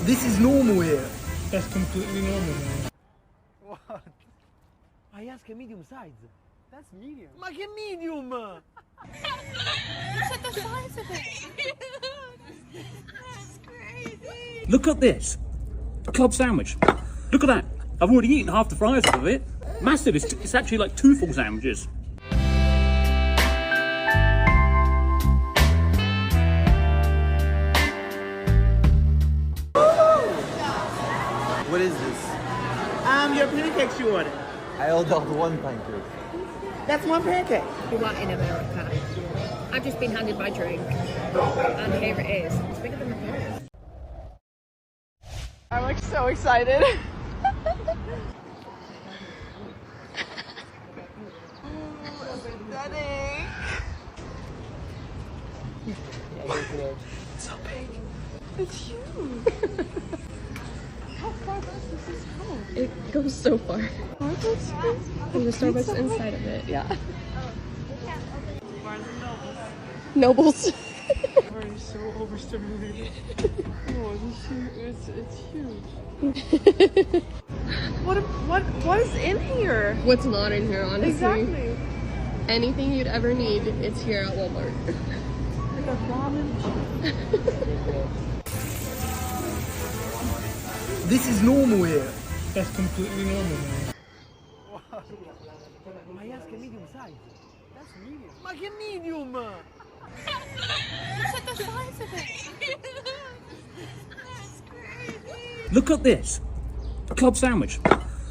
This is normal here. That's completely normal, man. What? I asked a medium size. That's medium. Ma che medium? Look at the size of it. That's crazy. Look at this. A club sandwich. Look at that. I've already eaten half the fries of it. Massive. It's actually like 2 full sandwiches. What is this? Your pancakes you ordered. I ordered 1 pancake. That's 1 pancake. What in America? I've just been handed my drink, and here it is. It's bigger than the phone. I'm like so excited. Stunning. It's so big. It's huge. How far does this go? It goes so far. And the Starbucks inside of it, yeah. Nobles. We're so overstimulated. Oh, it's huge. What is in here? What's not in here, honestly? Exactly. Anything you'd ever need, it's here at Walmart. Like a ramen. This is normal here. That's completely normal, man. I asked a medium size. That's medium. Ma che medium? Look at the size of it. That's crazy. Look at this. A club sandwich.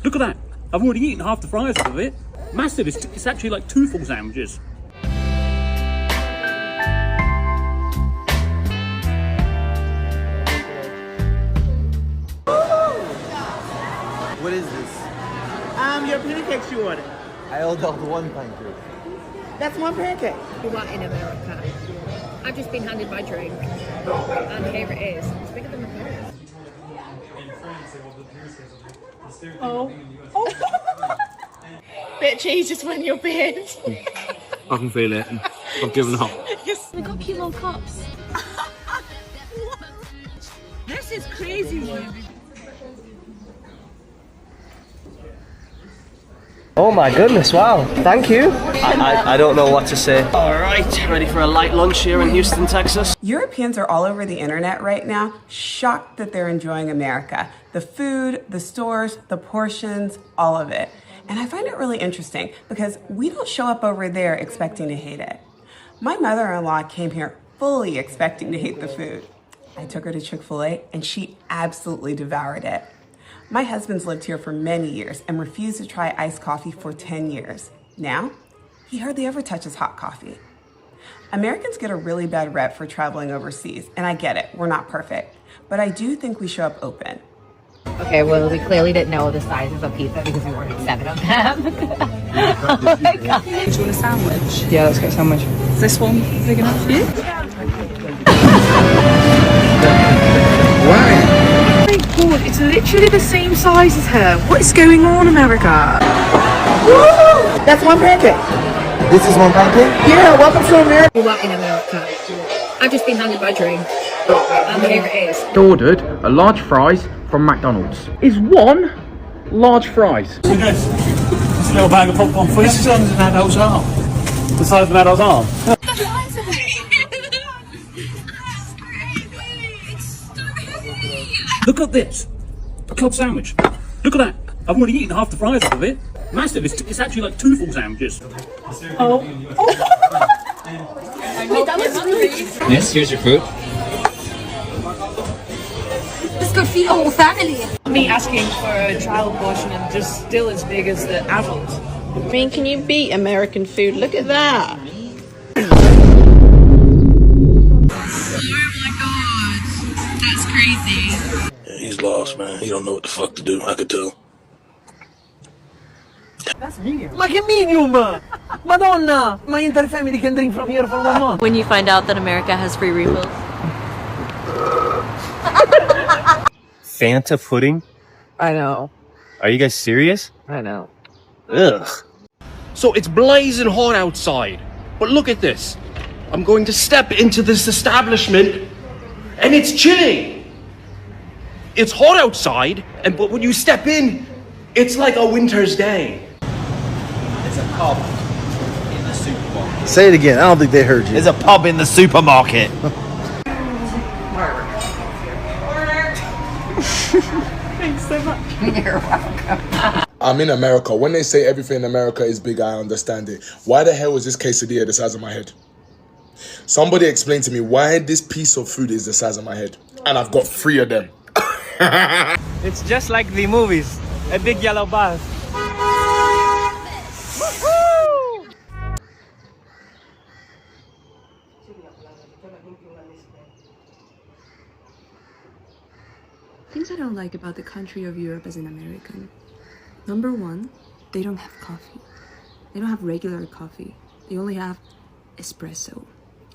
Look at that. I've already eaten half the fries of it. Massive. It's actually like 2 full sandwiches. What is this? Your pancakes you ordered. I ordered 1 pancake. That's 1 pancake. What in America? I've just been handed my drink, and here it is. It's bigger than the phone. Oh. Bit cheese just went in your beard. I can feel it. I've given up. We got cute little cups. This is crazy. Oh my goodness, wow. Thank you. I don't know what to say. Alright, ready for a light lunch here in Houston, Texas? Europeans are all over the internet right now, shocked that they're enjoying America. The food, the stores, the portions, all of it. And I find it really interesting because we don't show up over there expecting to hate it. My mother-in-law came here fully expecting to hate the food. I took her to Chick-fil-A and she absolutely devoured it. My husband's lived here for many years and refused to try iced coffee for 10 years. Now, he hardly ever touches hot coffee. Americans get a really bad rep for traveling overseas, and I get it, we're not perfect. But I do think we show up open. Okay, well, we clearly didn't know the sizes of pizza because we ordered 7 of them. Oh my God. Do you want a sandwich? Yeah, let's get a sandwich. Is this one big enough for you? Why? Oh my God, it's literally the same size as her. What is going on, America? Woo! That's 1 pancake. This is 1 pancake? Yeah, welcome to America. What in America? I've just been handed my drink, and here it is. Ordered a large fries from McDonald's. Is 1 large fries? Look at this. It's a little bag of popcorn for you. This is an adult's arm. The size of an adult's arm. The size of it. That's crazy. It's so heavy. Look at this. A club sandwich. Look at that. I've already eaten half the fries of it. Massive. It's actually like 2 full sandwiches. Yes, here's your food. This could feed a whole family. Me asking for a child portion and just still as big as the adult. I mean, can you beat American food? Look at that. That's crazy. Yeah, he's lost, man. He don't know what the fuck to do. I could tell. That's medium. Ma che medium? Madonna! My entire family can drink from here for 1 month. When you find out that America has free refills. Fanta pudding? I know. Are you guys serious? I know. Ugh. So it's blazing hot outside, but look at this. I'm going to step into this establishment and it's chilly. It's hot outside, but when you step in, it's like a winter's day. It's a pub in the supermarket. Say it again. I don't think they heard you. There's a pub in the supermarket. Thanks so much. You're welcome. I'm in America. When they say everything in America is big, I understand it. Why the hell is this quesadilla the size of my head? Somebody explain to me why this piece of food is the size of my head. And I've got 3 of them. It's just like the movies. A big yellow bus. Things I don't like about the country of Europe as an American. Number one, they don't have coffee. They don't have regular coffee. They only have espresso.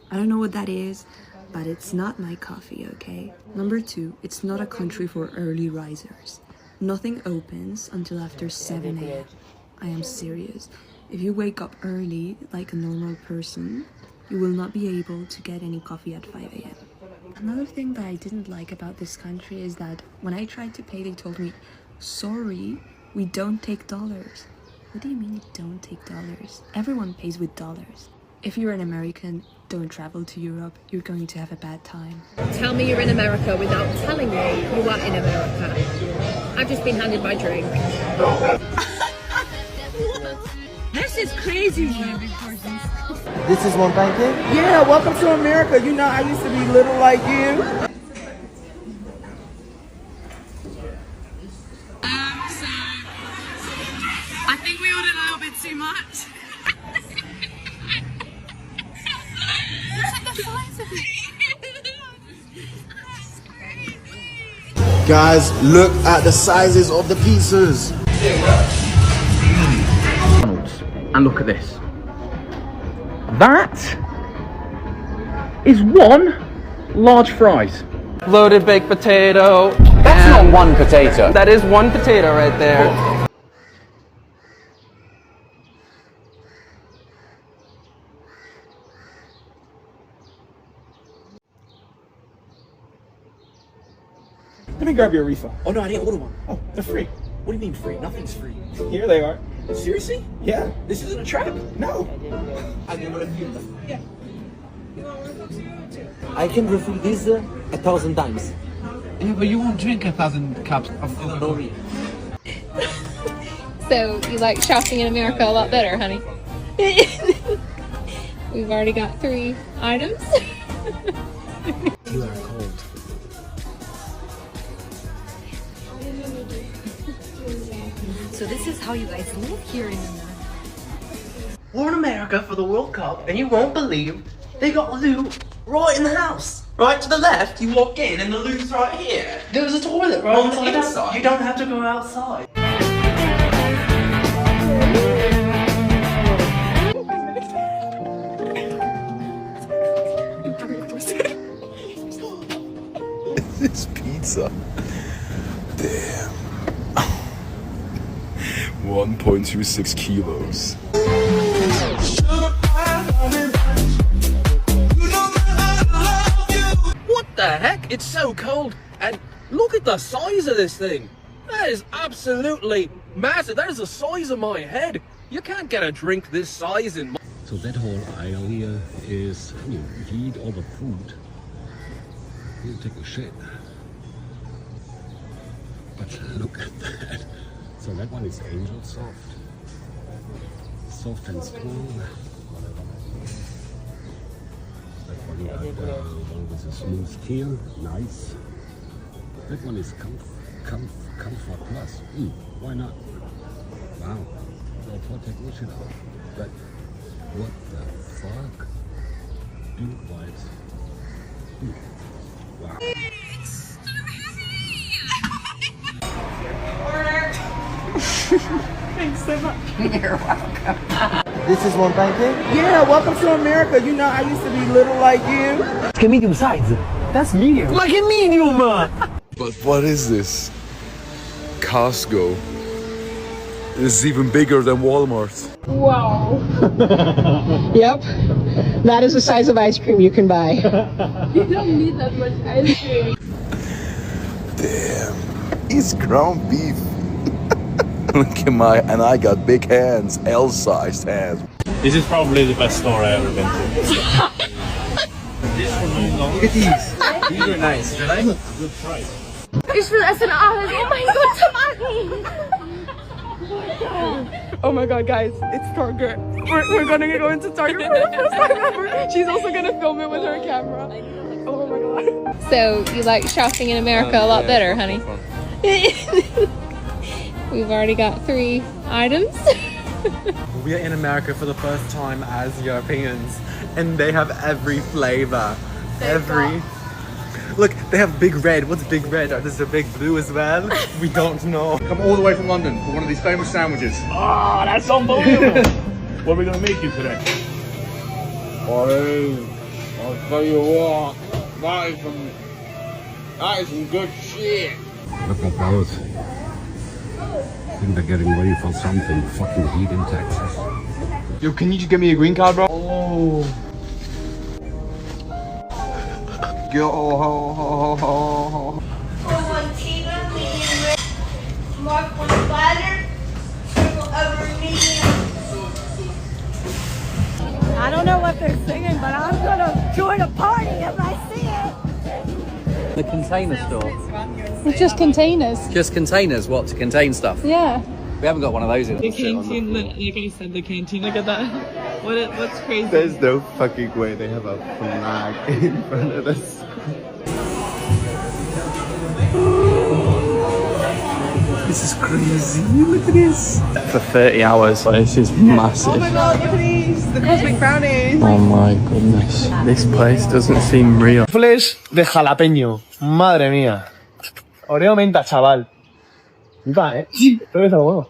I don't know what that is, but it's not my coffee, okay? Number two, it's not a country for early risers. Nothing opens until after 7 a.m. I am serious. If you wake up early, like a normal person, you will not be able to get any coffee at 5 a.m. Another thing that I didn't like about this country is that when I tried to pay, they told me, sorry, we don't take dollars. What do you mean you don't take dollars? Everyone pays with dollars. If you're an American, don't travel to Europe. You're going to have a bad time. Tell me you're in America without telling me you are in America. I've just been handed my drink. This is crazy. This is one pancake? Yeah, welcome to America. You know, I used to be little like you. So I think we ordered a little bit too much. Look at the size of it. Guys, look at the sizes of the pizzas. And look at this. That is 1 large fries. Loaded baked potato. That's not 1 potato. That is 1 potato right there. Let me grab your refill. Oh no, I didn't order one. Oh, they're free. What do you mean free? Nothing's free. Here they are. Seriously? Yeah. This isn't a trap? No. I can order Yeah. I can refill this 1,000 times. Yeah, but you won't drink 1,000 cups of You don't know me. So you like shopping in America a lot better, honey? We've already got 3 items. You are cold. So this is how you guys live here in America. We're in America for the World Cup, and you won't believe they got loo right in the house. Right to the left, you walk in, and the loo's right here. There's a toilet right on the inside. You don't have to go outside. This pizza. Damn. 1.26 kilos. What the heck? It's so cold. And look at the size of this thing. That is absolutely massive. That is the size of my head. You can't get a drink this size in my... So that whole aisle here is, you eat all the food. You take a shit. But look at that. So that one is angel soft. Soft and strong. That one got one with a smooth keel. Nice. That one is comfort plus. Why not? Wow. So for technician. But what the fuck? Dude vibes. Wow. It's so heavy. Thanks so much. You're welcome. This is one pancake? Yeah, welcome to America. You know, I used to be little like you. It's a medium size. That's medium. Like a medium! But what is this? Costco. This is even bigger than Walmart. Wow. Yep. That is the size of ice cream you can buy. You don't need that much ice cream. Damn, it's ground beef. Look at and I got big hands, L-sized hands. This is probably the best store I've ever been to. Look at these. These are nice. They're nice. Good price. Ich will essen alles. Oh mein Gott, Tomaten. Oh my god, guys, it's Target. We're gonna go into Target for the first time ever. She's also gonna film it with her camera. Oh my god. So, you like shopping in America a lot better, honey? We've already got 3 items. We are in America for the first time as Europeans, and they have every flavor. Look, they have big red. What's big red? Oh, there's a big blue as well. We don't know. Come all the way from London for one of these famous sandwiches. Oh, that's unbelievable. What are we gonna make you today? Oh, I'll tell you what, that is some good shit. Look at those. I think they're getting ready for something. Fucking heat in Texas. Yo, can you just give me a green card, bro? Oh. Yo, ho, ho, ho, ho. One Tina, medium rare. Mark one platter. Triple over medium. I don't know what they're singing, but I'm gonna join a party if I see it. The container store. It's just containers. Just containers, what? To contain stuff? Yeah. We haven't got one of those in. The canteen, like I said, the canteen. Look at that. What's crazy? There's no fucking way they have a flag in front of us. This is crazy. Look at this. For 30 hours, like, this is massive. Oh my god, look at these. The cosmic brownies. Oh my goodness. This place doesn't seem real. Rufles de jalapeño. Madre mía. Oreo menta, chaval. Va, Todo eso bueno.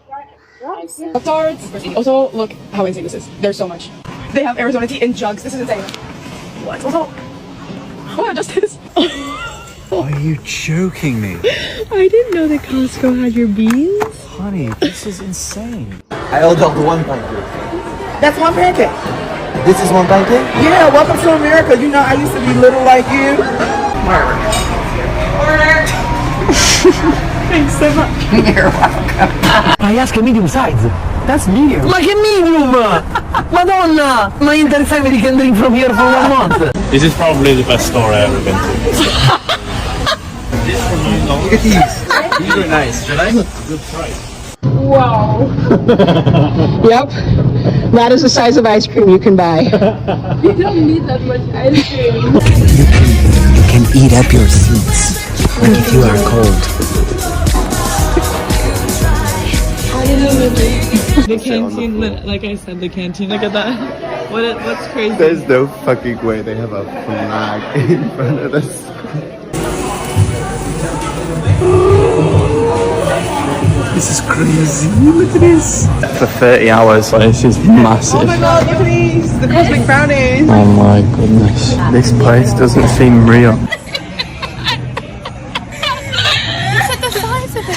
Tarts. Also, look how insane this is. There's so much. They have Arizona tea in jugs. This is insane. What? Also, oh, just this. Are you joking me? I didn't know that Costco had your beans. Honey, this is insane. I ordered 1 pancake. That's one pancake. This is 1 pancake? Yeah, welcome to America. You know, I used to be little like you. Thanks so much. You're welcome. I asked a medium size. That's medium. Like a medium! Madonna! My entire family can drink from here for 1 month. This is probably the best store I've ever been to. Look at these. These are nice. They're nice. Good price. Wow. Yep. That is the size of ice cream you can buy. You don't need that much ice cream. You can eat up your seats. Like if you are cold. The canteen, like I said, the canteen. Look at that. What's crazy? There's no fucking way they have a flag in front of us. This is crazy. Look at this. For 30 hours, like, this is massive. Oh my god, look at these. The cosmic brownies. Oh my goodness. This place doesn't seem real. Look at the size of it.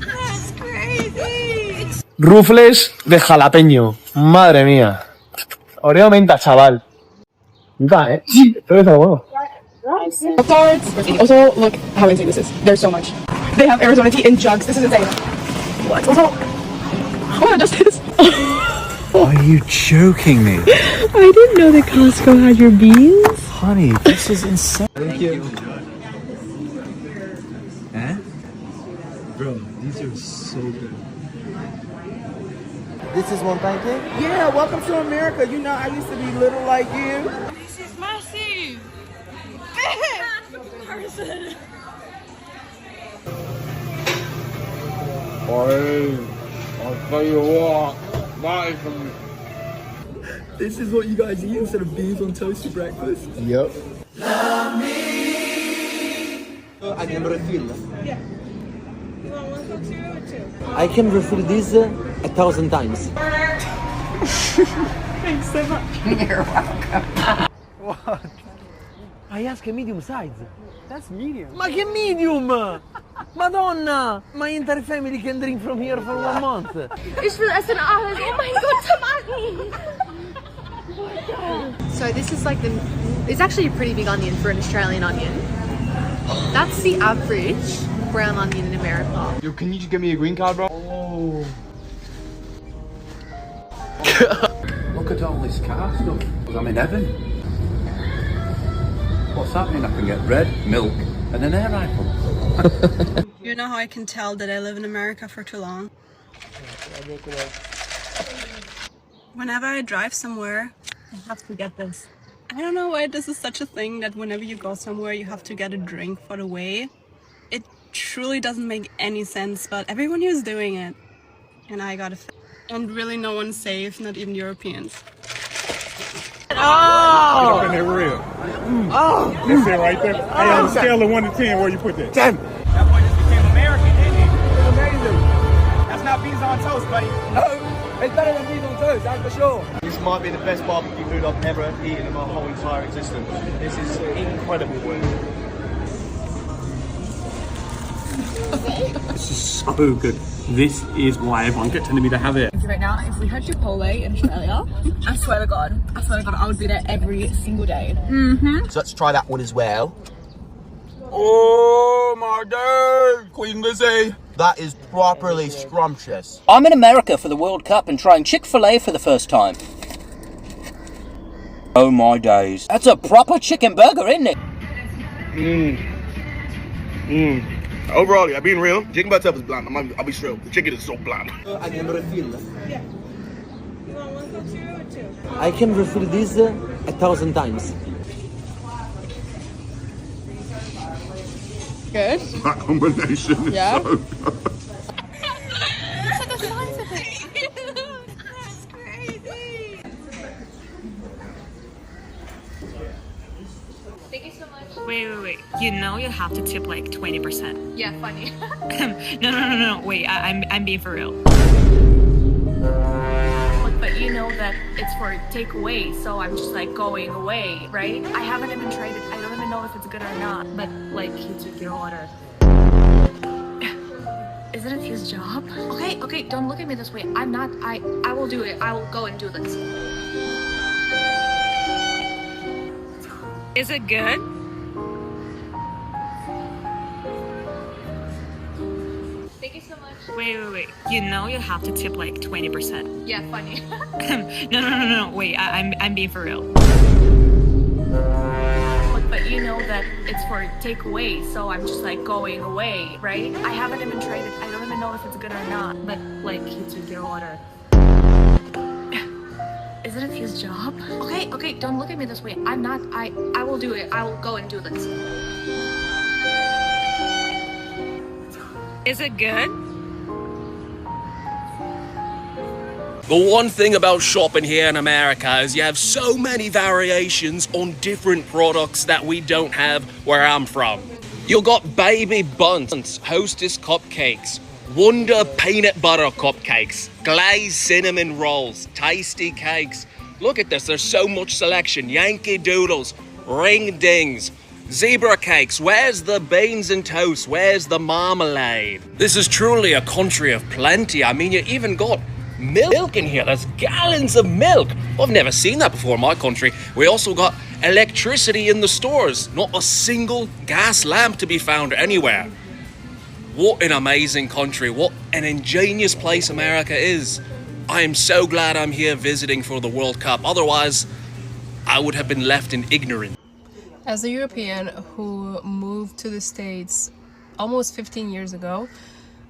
That's crazy. Rufles de jalapeño. Madre mía. Oreo menta, chaval. Va, Todo eso bueno. Tarts. Also, look how insane this is. There's so much. They have Arizona tea in jugs. This is insane. What? Also, oh, just this. Are you joking me? I didn't know that Costco had your beans. Honey, this is insane. Thank you. Huh? Bro, these are so good. This is 1 pancake? Yeah, welcome to America. You know, I used to be little like you. This is massive. Person. Oh, I'll tell you what, that is some... This is what you guys eat instead of beans on toast for breakfast? Yep. Love me. I can refill. Yeah. You want 1 Coke Zero or 2? I can refill this 1,000 times. Thanks so much. You're welcome. What? I asked a medium size. That's medium. Ma che medium? Madonna! My entire family can drink from here for 1 month. Ich will essen alles. Oh mein Gott, Tomaten. So this is like it's actually a pretty big onion for an Australian onion. That's the average brown onion in America. Yo, can you just give me a green card, bro? Oh. Look at all this car stuff. I'm in heaven. What's happening? I can get bread, milk, and an air rifle. You know how I can tell that I live in America for too long? Whenever I drive somewhere, I have to get this. I don't know why this is such a thing that whenever you go somewhere, you have to get a drink for the way. It truly doesn't make any sense, but everyone here is doing it. And I got it. And really no one's safe, not even Europeans. Get up in there real. Oh! That's it right there. Hey, on a scale of 1 to 10, where you put that? 10. That boy just became American, didn't he? Amazing. That's not beans on toast, buddy. No, it's better than beans on toast, that's for sure. This might be the best barbecue food I've ever eaten in my whole entire existence. This is incredible. This is so good. This is why everyone kept telling me to have it. Right now, if we had Chipotle in Australia, I swear to God, I would be there every single day. So let's try that one as well. Oh my days, Queen Lizzie. That is properly scrumptious. I'm in America for the World Cup and trying Chick-fil-A for the first time. Oh my days. That's a proper chicken burger, isn't it? Overall, I'm being real. Chicken by itself is bland. I'll be straight. The chicken is so bland. I can refill. I can refill this 1,000 times. Good. That combination is Yeah. so good. Look at the size of it. That's crazy. Thank you so much. Wait. You know you have to tip like 20%. Yeah, funny. No. Wait, I'm being for real. Look, but you know that it's for takeaway, so I'm just like going away, right? I haven't even tried it. I don't even know if it's good or not. But like, he took your order. Isn't it his job? Okay, don't look at me this way. I'm not. I will do it. I will go and do this. Is it good? Thank you so much. Wait. You know you have to tip like 20%. Yeah, funny. No. Wait, I'm being for real. Look, but you know that it's for takeaway, so I'm just like going away, right? I haven't even tried it. I don't even know if it's good or not. But like, he took your order. Isn't it his job? Okay, don't look at me this way. I'm not. I will do it. I will go and do this. Is it good? The one thing about shopping here in America is you have so many variations on different products that we don't have where I'm from. You got baby buns, Hostess cupcakes, Wonder peanut butter cupcakes, glazed cinnamon rolls, tasty cakes. Look at this, there's so much selection. Yankee Doodles, ring dings, zebra cakes. Where's the beans and toast? Where's the marmalade? This is truly a country of plenty. I mean, you even got milk in here. There's gallons of milk. I've never seen that before in my country. We also got electricity in the stores. Not a single gas lamp to be found anywhere. What an amazing country. What an ingenious place America is. I am so glad I'm here visiting for the World Cup. Otherwise, I would have been left in ignorance. As a European who moved to the States almost 15 years ago,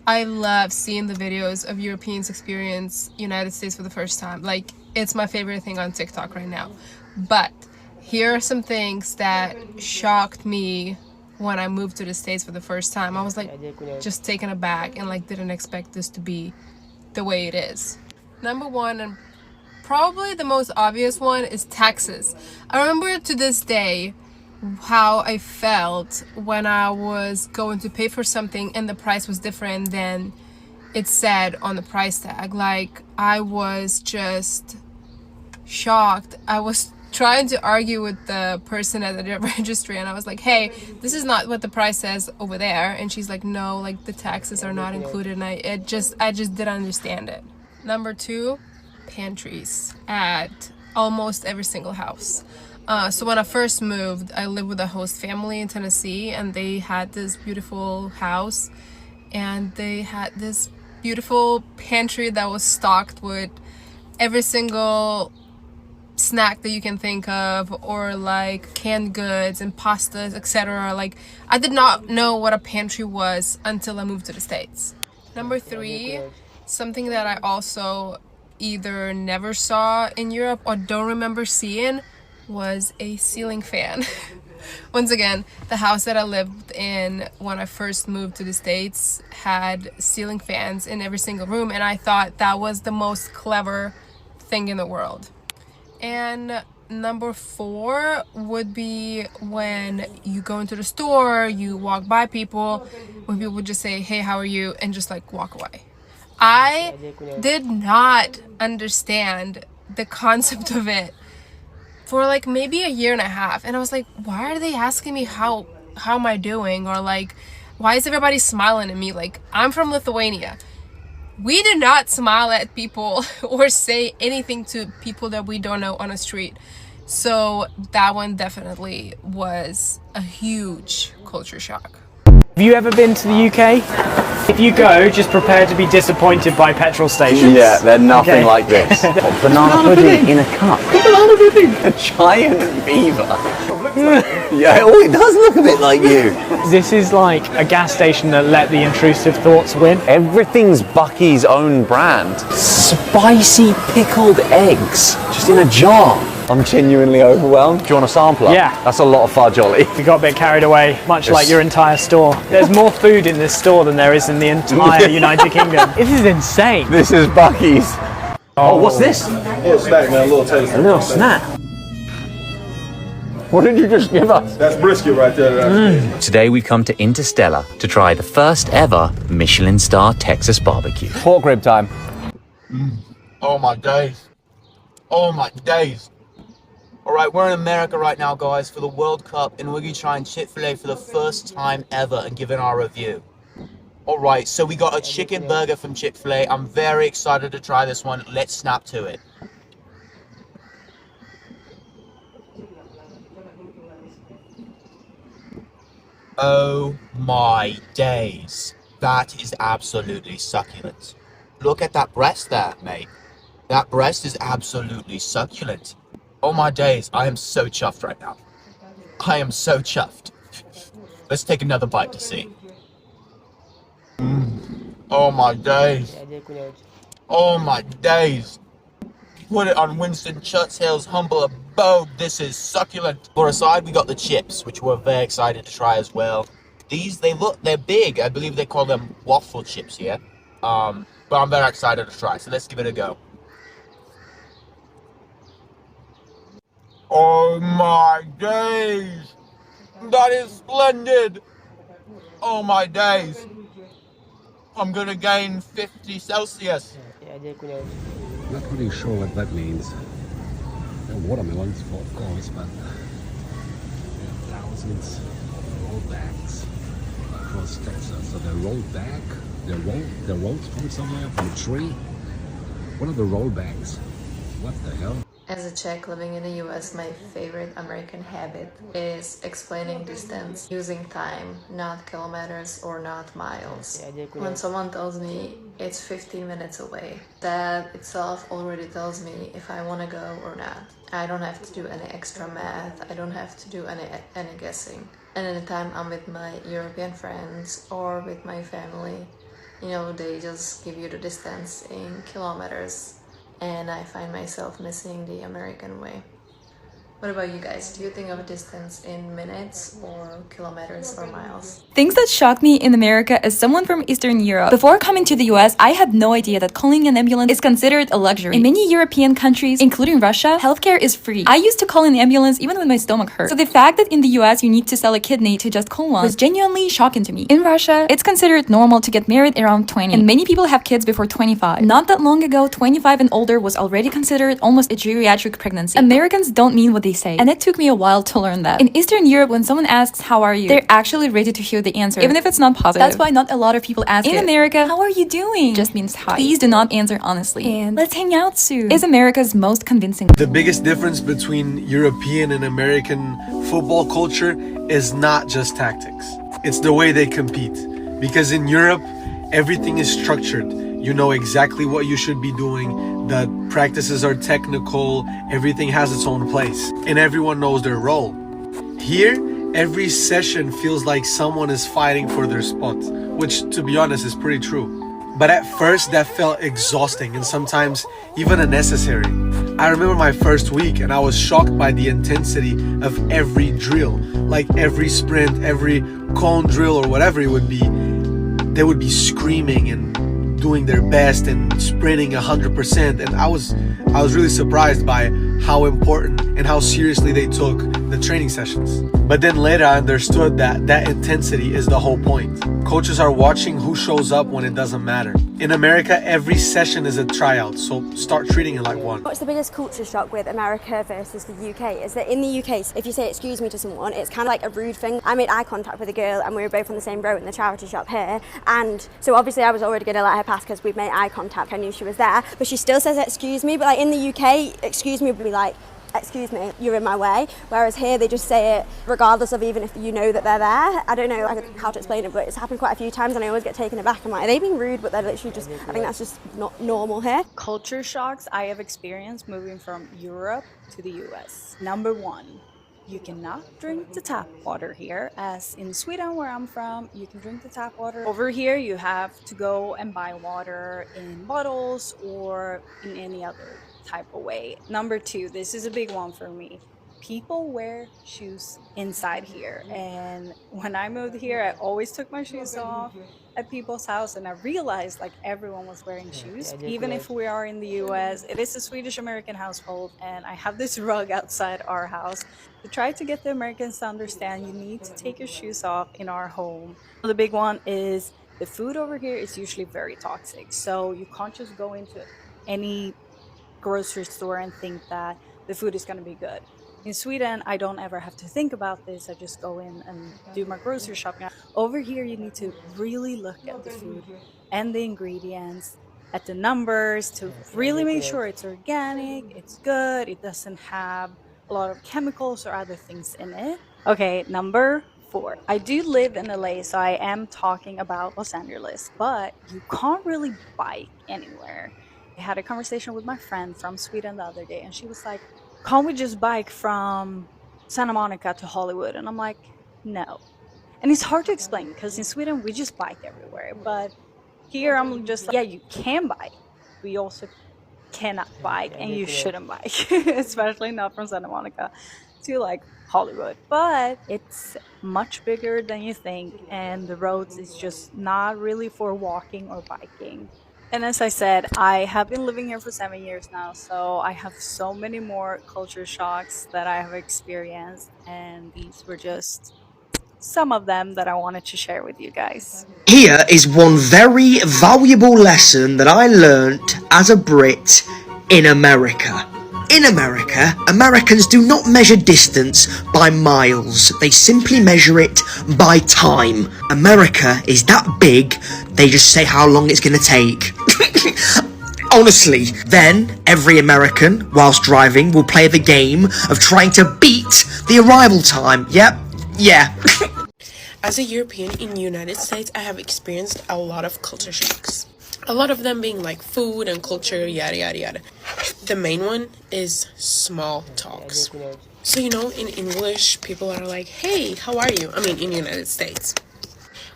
I love seeing the videos of Europeans experience United States for the first time. Like, it's my favorite thing on TikTok right now. But here are some things that shocked me when I moved to the States for the first time. I was like just taken aback and like didn't expect this to be the way it is. Number one, and probably the most obvious one, is taxes. I remember to this day how I felt when I was going to pay for something and the price was different than it said on the price tag. Like, I was just shocked. I was trying to argue with the person at the registry and I was like, hey, this is not what the price says over there. And she's like, no, like the taxes are not included. And I just didn't understand it. Number two, pantries at almost every single house. So when I first moved, I lived with a host family in Tennessee, and they had this beautiful house, and they had this beautiful pantry that was stocked with every single snack that you can think of, or like canned goods and pastas, etc. Like, I did not know what a pantry was until I moved to the States. Number 3, something that I also either never saw in Europe or don't remember seeing was a ceiling fan. Once again, the house that I lived in when I first moved to the States had ceiling fans in every single room, and I thought that was the most clever thing in the world. And number 4 would be when you go into the store, you walk by people, when people would just say, hey, how are you? And just like walk away. I did not understand the concept of it for like maybe a year and a half. And I was like, why are they asking me how am I doing? Or like, why is everybody smiling at me? Like, I'm from Lithuania. We do not smile at people or say anything to people that we don't know on a street. So that one definitely was a huge culture shock. Have you ever been to the UK? If you go, just prepare to be disappointed by petrol stations. Yeah, they're nothing Okay. like this. Banana pudding in a cup. Banana pudding. A giant beaver. Yeah, oh, it does look a bit like you. This is like a gas station that let the intrusive thoughts win. Everything's Bucky's own brand. Spicy pickled eggs, just in a jar. I'm genuinely overwhelmed. Do you want a sampler? Yeah. That's a lot of fudge, Ollie. We got a bit carried away, much like your entire store. There's more food in this store than there is in the entire United Kingdom. This is insane. This is Bucky's. Oh, what's this? A little snack, man, a little taste. A little snack. What did you just give us? That's brisket right there. Today we've come to Interstellar to try the first ever Michelin star Texas barbecue. Pork rib time. Oh my days. Oh my days. All right, we're in America right now, guys, for the World Cup, and we're going to try and Chick-fil-A for the first time ever and giving our review. All right, so we got a chicken burger from Chick-fil-A. I'm very excited to try this one. Let's snap to it. Oh my days. That is absolutely succulent. Look at that breast there, mate. That breast is absolutely succulent. Oh my days, I am so chuffed right now. I am so chuffed. Let's take another bite to see. Oh my days. Oh my days. Put it on Winston Churchill's humble abode. This is succulent. For a side, we got the chips, which we're very excited to try as well. These, they're big. I believe they call them waffle chips here. But I'm very excited to try, so let's give it a go. Oh my days! That is splendid! Oh my days! I'm gonna gain 50 Celsius. Not really sure what that means. They're watermelons, of course, but there are thousands of rolled bags across Texas. So they're rolled back. They're rolled from somewhere, from a tree. What are the roll bags? What the hell? As a Czech living in the US, my favorite American habit is explaining distance using time, not kilometers or not miles. When someone tells me it's 15 minutes away, that itself already tells me if I want to go or not. I don't have to do any extra math, I don't have to do any guessing. And anytime I'm with my European friends or with my family, you know, they just give you the distance in kilometers. And I find myself missing the American way. What about you guys? Do you think of a distance in minutes or kilometers or miles? Things that shocked me in America as someone from Eastern Europe. Before coming to the US, I had no idea that calling an ambulance is considered a luxury. In many European countries, including Russia, healthcare is free. I used to call an ambulance even when my stomach hurt. So the fact that in the US you need to sell a kidney to just call one was genuinely shocking to me. In Russia, it's considered normal to get married around 20, and many people have kids before 25. Not that long ago, 25 and older was already considered almost a geriatric pregnancy. Americans don't mean what they they say. And it took me a while to learn that. In Eastern Europe, when someone asks, how are you? They're actually ready to hear the answer, even if it's not positive. That's why not a lot of people ask it. In America, how are you doing? Just means hi. Please do not answer honestly. And let's hang out soon is America's most convincing. The biggest difference between European and American football culture is not just tactics. It's the way they compete. Because in Europe, everything is structured. You know exactly what you should be doing. The practices are technical. Everything has its own place. And everyone knows their role. Here, every session feels like someone is fighting for their spot, which, to be honest, is pretty true. But at first, that felt exhausting and sometimes even unnecessary. I remember my first week and I was shocked by the intensity of every drill. Like every sprint, every cone drill or whatever it would be, they would be screaming and doing their best and sprinting 100%. And I was really surprised by how important and how seriously they took the training sessions. But then later I understood that that intensity is the whole point. Coaches are watching who shows up when it doesn't matter. In America, every session is a tryout, so start treating it like one. What's the biggest culture shock with America versus the UK is that in the UK, if you say excuse me to someone, it's kind of like a rude thing. I made eye contact with a girl and we were both on the same row in the charity shop here, and so obviously I was already going to let her pass because we'd made eye contact. I knew she was there, but she still says excuse me. But like in the UK, excuse me would be like, excuse me, you're in my way. Whereas here they just say it regardless of even if you know that they're there. I don't know how to explain it, but it's happened quite a few times and I always get taken aback. I'm like, are they being rude? But they're literally just, I think that's just not normal here. Culture shocks I have experienced moving from Europe to the US. Number one, you cannot drink the tap water here. As in Sweden, where I'm from, you can drink the tap water. Over here, you have to go and buy water in bottles or in any other type of way. Number two, this is a big one for me. People wear shoes inside here. And when I moved here, I always took my shoes off at people's house and I realized like everyone was wearing shoes. Even if we are in the US, it is a Swedish American household and I have this rug outside our house to try to get the Americans to understand you need to take your shoes off in our home. The big one is the food over here is usually very toxic. So you can't just go into any grocery store and think that the food is going to be good. In Sweden, I don't ever have to think about this. I just go in and do my grocery shopping. Over here, you need to really look at the food and the ingredients, at the numbers to really make sure it's organic, it's good, it doesn't have a lot of chemicals or other things in it. Okay, number 4. I do live in LA, so I am talking about Los Angeles, but you can't really bike anywhere. I had a conversation with my friend from Sweden the other day and she was like, can't we just bike from Santa Monica to Hollywood? And I'm like, no. And it's hard to explain because in Sweden we just bike everywhere, but here I'm just like, yeah, you can bike. We also cannot bike and you shouldn't bike, especially not from Santa Monica to like Hollywood. But it's much bigger than you think and the roads is just not really for walking or biking. And as I said, I have been living here for 7 years now, so I have so many more culture shocks that I have experienced, and these were just some of them that I wanted to share with you guys. Here is one very valuable lesson that I learnt as a Brit in America. In America, Americans do not measure distance by miles, they simply measure it by time. America is that big, they just say how long it's gonna take. Honestly, then every American, whilst driving, will play the game of trying to beat the arrival time. Yep, yeah. As a European in the United States, I have experienced a lot of culture shocks. A lot of them being like food and culture, yada yada yada. The main one is small talks. So you know, in English, people are like, hey, how are you? I mean, in the United States.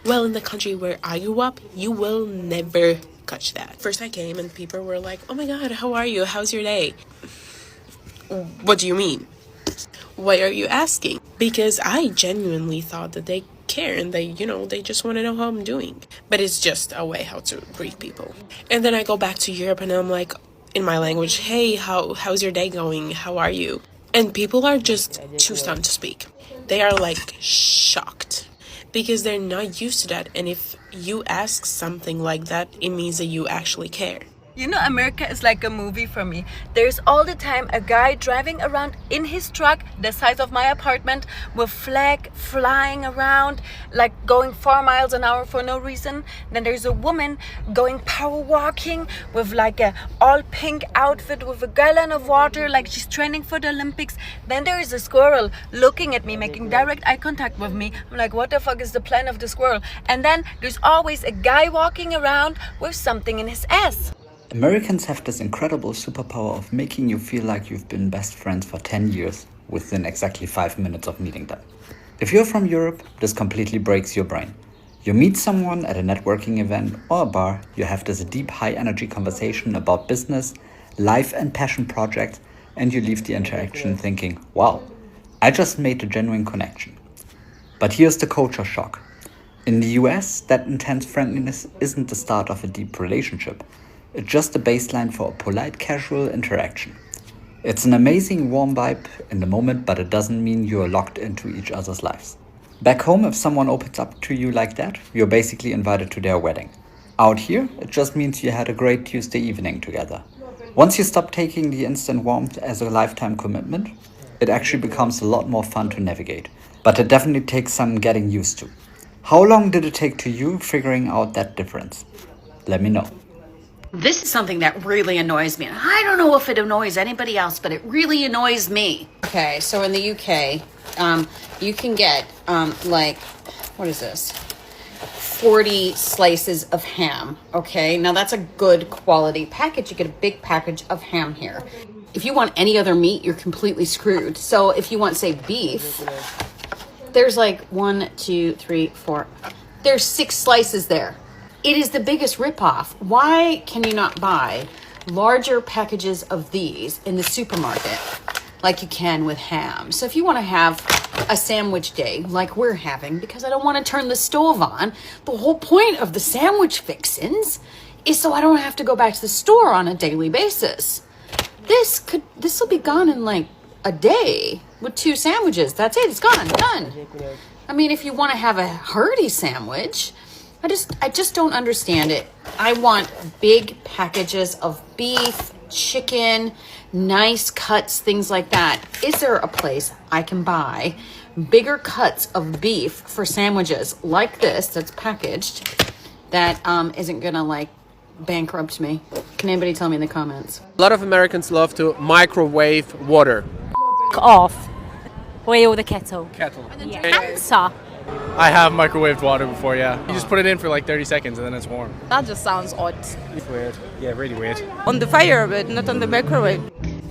Well, in the country where I grew up, you will never catch that. First I came and people were like, oh my god, how are you? How's your day? What do you mean? Why are you asking? Because I genuinely thought that they care and they just want to know how I'm doing. But it's just a way how to greet people. And then I go back to Europe and I'm like, in my language, hey, how's your day going? How are you? And people are just too stunned to speak. They are like shocked because they're not used to that. And if you ask something like that, it means that you actually care. You know, America is like a movie for me. There's all the time a guy driving around in his truck, the size of my apartment, with flag flying around, like going 4 miles an hour for no reason. Then there's a woman going power walking with like a all pink outfit with a gallon of water, like she's training for the Olympics. Then there is a squirrel looking at me, making direct eye contact with me. I'm like, what the fuck is the plan of the squirrel? And then there's always a guy walking around with something in his ass. Americans have this incredible superpower of making you feel like you've been best friends for 10 years within exactly 5 minutes of meeting them. If you're from Europe, this completely breaks your brain. You meet someone at a networking event or a bar, you have this deep, high-energy conversation about business, life and passion projects, and you leave the interaction thinking, wow, I just made a genuine connection. But here's the culture shock. In the US, that intense friendliness isn't the start of a deep relationship. It's just a baseline for a polite, casual interaction. It's an amazing warm vibe in the moment, but it doesn't mean you're locked into each other's lives. Back home, if someone opens up to you like that, you're basically invited to their wedding. Out here, it just means you had a great Tuesday evening together. Once you stop taking the instant warmth as a lifetime commitment, it actually becomes a lot more fun to navigate. But it definitely takes some getting used to. How long did it take to you figuring out that difference? Let me know. This is something that really annoys me. And I don't know if it annoys anybody else, but it really annoys me. Okay, so in the UK, you can get, like, what is this? 40 slices of ham, okay? Now that's a good quality package. You get a big package of ham here. If you want any other meat, you're completely screwed. So if you want, say, beef, there's like 1, 2, 3, 4. There's 6 slices there. It is the biggest ripoff. Why can you not buy larger packages of these in the supermarket like you can with ham? So if you want to have a sandwich day like we're having, because I don't want to turn the stove on, the whole point of the sandwich fixins is so I don't have to go back to the store on a daily basis. This will be gone in like a day with 2 sandwiches. That's it. It's gone. Done. I mean, if you want to have a hearty sandwich, I just don't understand it. I want big packages of beef, chicken, nice cuts, things like that. Is there a place I can buy bigger cuts of beef for sandwiches like this that's packaged that isn't gonna like bankrupt me? Can anybody tell me in the comments? A lot of Americans love to microwave water. Off. Boil the kettle. Yeah. Answer. I have microwaved water before, yeah. You just put it in for like 30 seconds and then it's warm. That just sounds odd. It's weird. Yeah, really weird. On the fire, but not on the microwave.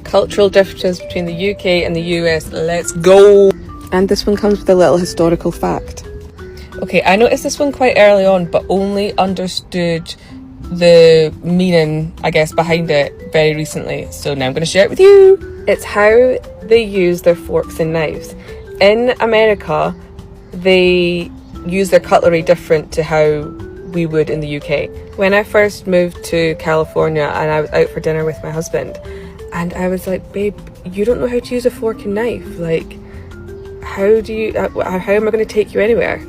Cultural differences between the UK and the US. Let's go! And this one comes with a little historical fact. Okay, I noticed this one quite early on, but only understood the meaning, I guess, behind it very recently. So now I'm going to share it with you. It's how they use their forks and knives. In America, they use their cutlery different to how we would in the UK. When I first moved to California and I was out for dinner with my husband, and I was like, babe, you don't know how to use a fork and knife. Like, how am I going to take you anywhere?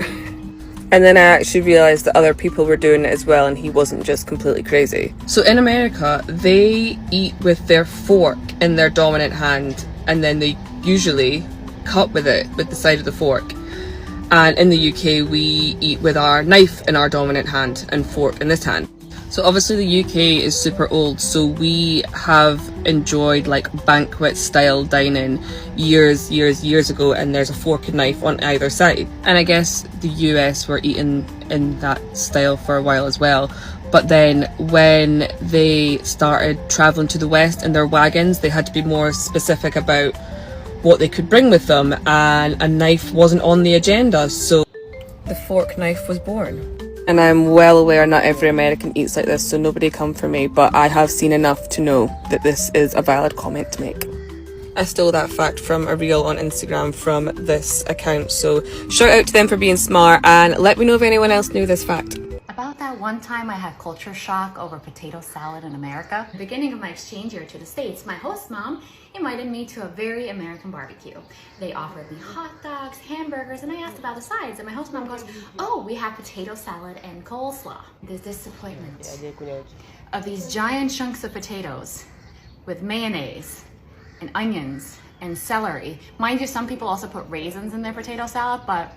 And then I actually realised that other people were doing it as well, and he wasn't just completely crazy. So in America, they eat with their fork in their dominant hand, and then they usually cut with it with the side of the fork. And in the UK, we eat with our knife in our dominant hand and fork in this hand. So obviously the UK is super old, so we have enjoyed like banquet style dining years ago, and there's a fork and knife on either side. And I guess the US were eating in that style for a while as well. But then when they started traveling to the West in their wagons, they had to be more specific about what they could bring with them, and a knife wasn't on the agenda, so the fork knife was born. And I'm well aware not every American eats like this, so nobody come for me, but I have seen enough to know that this is a valid comment to make. I stole that fact from a reel on Instagram from this account, so shout out to them for being smart, and let me know if anyone else knew this fact. About that that one time I had culture shock over potato salad in America? At the beginning of my exchange year to the States, my host mom invited me to a very American barbecue. They offered me hot dogs, hamburgers, and I asked about the sides, and my host mom goes, oh, we have potato salad and coleslaw. This disappointment of these giant chunks of potatoes with mayonnaise and onions and celery. Mind you, some people also put raisins in their potato salad, but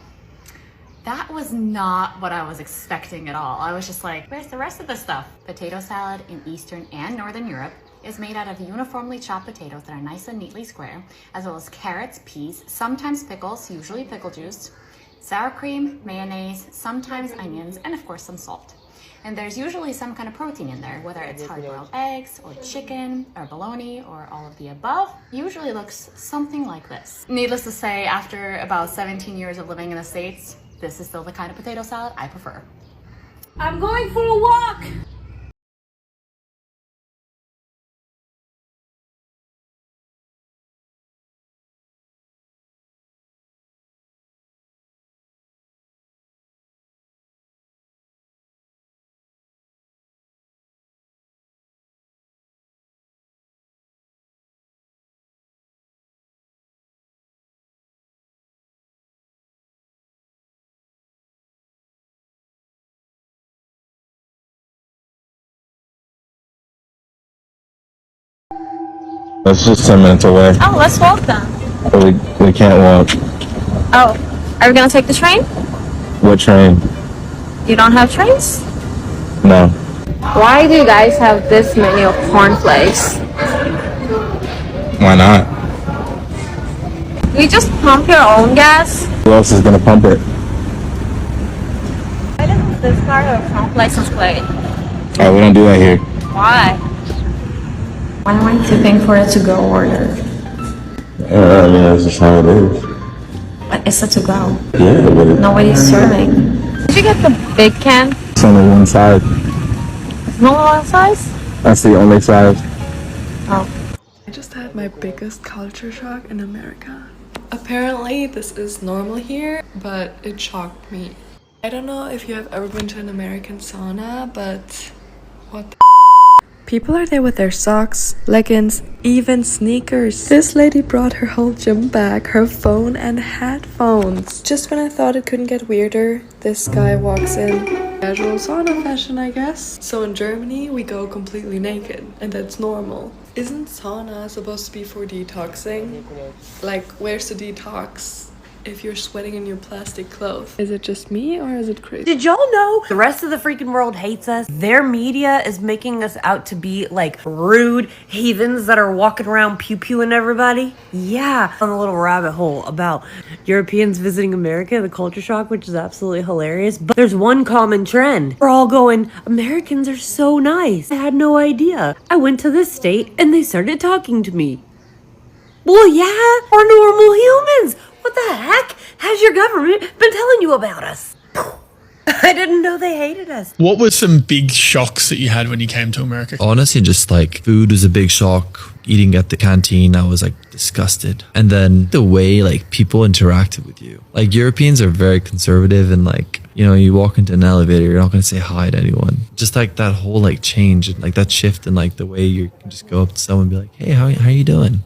that was not what I was expecting at all. I was just like, where's the rest of the stuff? Potato salad in Eastern and Northern Europe is made out of uniformly chopped potatoes that are nice and neatly square, as well as carrots, peas, sometimes pickles, usually pickle juice, sour cream, mayonnaise, sometimes onions, and of course some salt. And there's usually some kind of protein in there, whether it's hard-boiled eggs or chicken or bologna or all of the above. Usually looks something like this. Needless to say, after about 17 years of living in the States, this is still the kind of potato salad I prefer. I'm going for a walk. That's just 10 minutes away. Oh, let's walk then. But we can't walk. Oh, are we gonna take the train? What train? You don't have trains? No. Why do you guys have this many of cornflakes? Why not? You just pump your own gas? Who else is gonna pump it? Why doesn't this part of pump license plate? Oh, we don't do that here. Why? Why am I tipping for a to-go order? I mean, that's just how it is. But it's a to-go. Yeah, but Nobody's serving. Did you get the big can? it's only one side. No one size? That's the only size. Oh. I just had my biggest culture shock in America. Apparently this is normal here, but it shocked me. I don't know if you have ever been to an American sauna, but what the people are there with their socks, leggings, even sneakers. This lady brought her whole gym bag, her phone, and headphones. Just when I thought it couldn't get weirder, this guy walks in. Casual sauna fashion, I guess. So in Germany, we go completely naked, and that's normal. Isn't sauna supposed to be for detoxing? Like, where's the detox if you're sweating in your plastic clothes? Is it just me, or is it crazy? Did y'all know the rest of the freaking world hates us? Their media is making us out to be like rude heathens that are walking around pew-pewing everybody. Yeah, on a little rabbit hole about Europeans visiting America, the culture shock, which is absolutely hilarious. But there's one common trend. We're all going, Americans are so nice. I had no idea. I went to this state and they started talking to me. Well, yeah, we're normal humans. What the heck has your government been telling you about us? I didn't know they hated us. What were some big shocks that you had when you came to America? Honestly, just like food was a big shock. Eating at the canteen, I was like disgusted. And then the way like people interacted with you. Like Europeans are very conservative and like, you know, you walk into an elevator, you're not going to say hi to anyone. Just like that whole like change and like that shift and like the way you can just go up to someone and be like, hey, how you doing?